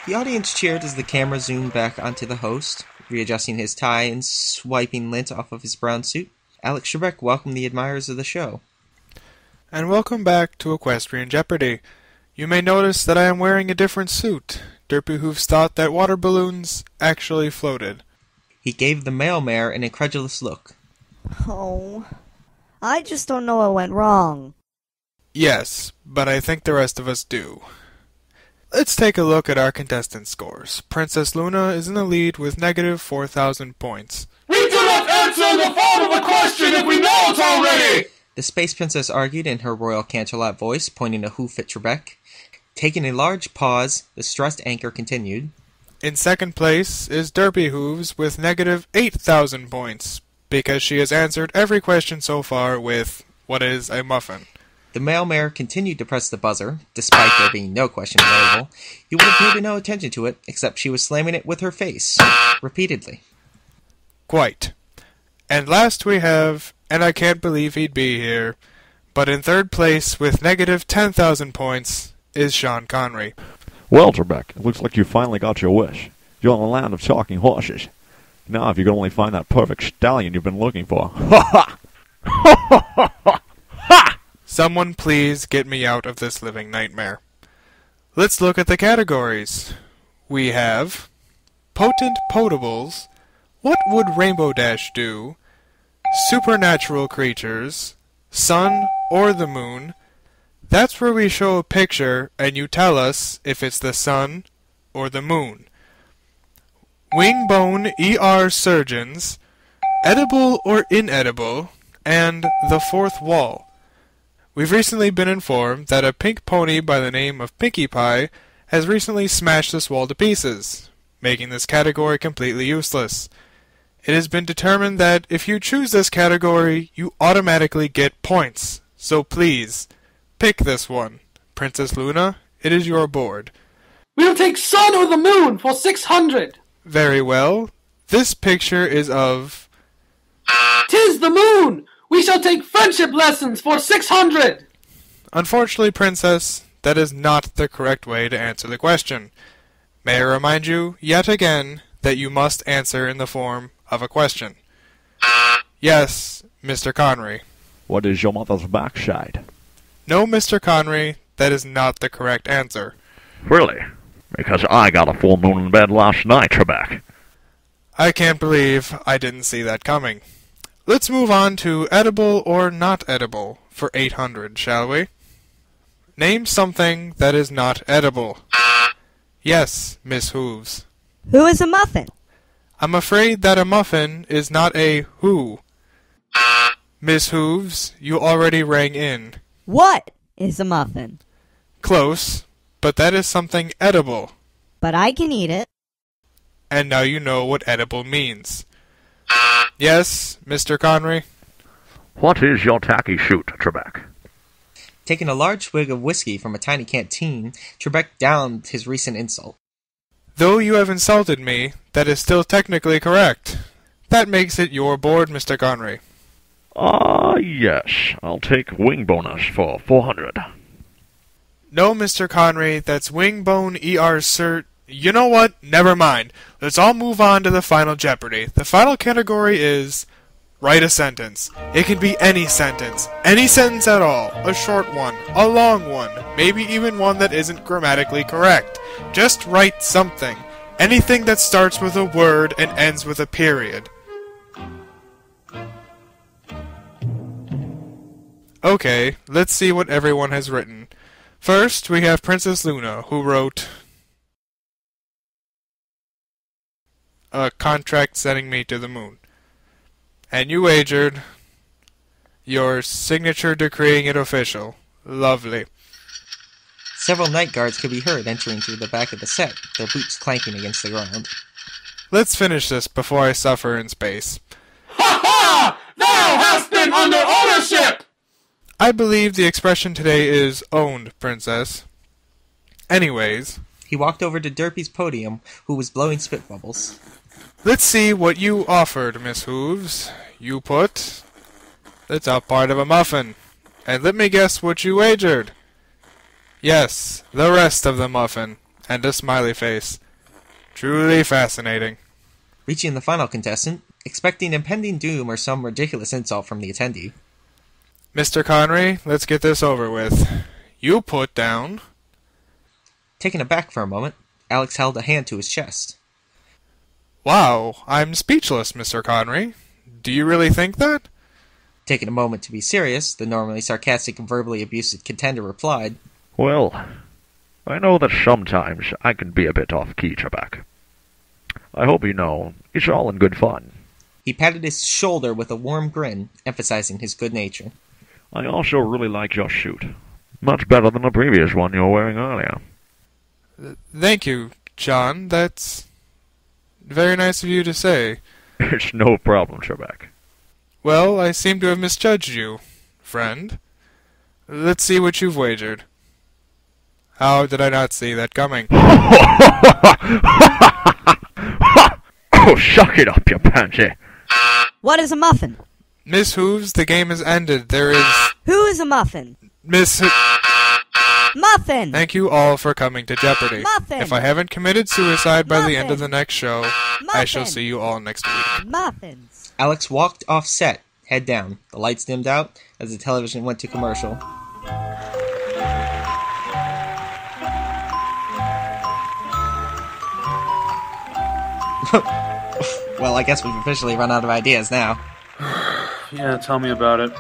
The audience cheered as the camera zoomed back onto the host, readjusting his tie and swiping lint off of his brown suit. Alex Trebek welcomed the admirers of the show. And welcome back to Equestrian Jeopardy. You may notice that I am wearing a different suit. Derpy Hooves thought that water balloons actually floated. He gave the male mare an incredulous look. Oh, I just don't know what went wrong. Yes, but I think the rest of us do. Let's take a look at our contestant scores. Princess Luna is in the lead with negative 4,000 points. We do not answer the form of a question if we know it already! The Space Princess argued in her royal Canterlot voice, pointing a hoof at Trebek. Taking a large pause, the stressed anchor continued. In second place is Derpy Hooves with negative 8,000 points, because she has answered every question so far with, "What is a muffin?" The male mare continued to press the buzzer, despite there being no question available. You would have paid no attention to it, except she was slamming it with her face, repeatedly. Quite. And last we have, and I can't believe he'd be here, but in third place with negative 10,000 points is Sean Connery. Well, Trebek, it looks like you finally got your wish. You're in the land of talking horses. Now if you could only find that perfect stallion you've been looking for. Ha ha! Ha ha ha ha! Ha! Someone please get me out of this living nightmare. Let's look at the categories. We have Potent Potables, What Would Rainbow Dash Do, Supernatural Creatures, Sun or the Moon. That's where we show a picture and you tell us if it's the sun or the moon. Wingbone ER Surgeons, Edible or Inedible, and The Fourth Wall. We've recently been informed that a pink pony by the name of Pinkie Pie has recently smashed this wall to pieces, making this category completely useless. It has been determined that if you choose this category, you automatically get points. So please, pick this one. Princess Luna, it is your board. We'll take sun or the moon for 600. Very well. This picture is of... 'Tis the moon! We shall take friendship lessons for 600! Unfortunately, Princess, that is not the correct way to answer the question. May I remind you, yet again, that you must answer in the form of a question. Yes, Mr. Connery. What is your mother's backside? No, Mr. Connery, that is not the correct answer. Really? Because I got a full moon in bed last night, Trebek. I can't believe I didn't see that coming. Let's move on to edible or not edible for 800, shall we? Name something that is not edible. Yes, Miss Hooves. Who is a muffin? I'm afraid that a muffin is not a who. Miss Hooves, you already rang in. What is a muffin? Close, but that is something edible. But I can eat it. And now you know what edible means. Yes, Mr. Connery? What is your tacky shoot, Trebek? Taking a large swig of whiskey from a tiny canteen, Trebek downed his recent insult. Though you have insulted me, that is still technically correct. That makes it your board, Mr. Connery. Yes. I'll take wing bonus for 400. No, Mr. Connery, that's Wingbone ER Cert... You know what? Never mind. Let's all move on to the final Jeopardy. The final category is... Write a sentence. It can be any sentence. Any sentence at all. A short one. A long one. Maybe even one that isn't grammatically correct. Just write something. Anything that starts with a word and ends with a period. Okay, let's see what everyone has written. First, we have Princess Luna, who wrote... A contract sending me to the moon. And you wagered your signature decreeing it official. Lovely. Several night guards could be heard entering through the back of the set, their boots clanking against the ground. Let's finish this before I suffer in space. Ha ha! Thou hast been under ownership! I believe the expression today is owned, Princess. Anyways... He walked over to Derpy's podium, who was blowing spit bubbles. Let's see what you offered, Miss Hooves. You put the top part of a muffin. And let me guess what you wagered. Yes, the rest of the muffin. and a smiley face. Truly fascinating. Reaching the final contestant, expecting impending doom or some ridiculous insult from the attendee. Mr. Connery, let's get this over with. You put down... Taken aback for a moment, Alex held a hand to his chest. Wow, I'm speechless, Mr. Connery. Do you really think that? Taking a moment to be serious, the normally sarcastic and verbally abusive contender replied, Well, I know that sometimes I can be a bit off-key, Trebek. I hope you know, it's all in good fun. He patted his shoulder with a warm grin, emphasizing his good nature. I also really like your suit. Much better than the previous one you were wearing earlier. Thank you, John. That's very nice of you to say. It's no problem, Trebek. Well, I seem to have misjudged you, friend. Let's see what you've wagered. How did I not see that coming? Oh, suck it up, you pansy. What is a muffin? Miss Hooves, the game has ended. There is... Who is a muffin? Miss... Muffin! Thank you all for coming to Jeopardy! Muffin! If I haven't committed suicide by the end of Muffin! the next show, I Muffin! shall see you all next week. Muffins! Alex walked off set, head down. The lights dimmed out as the television went to commercial. Well, I guess we've officially run out of ideas now. Yeah, tell me about it.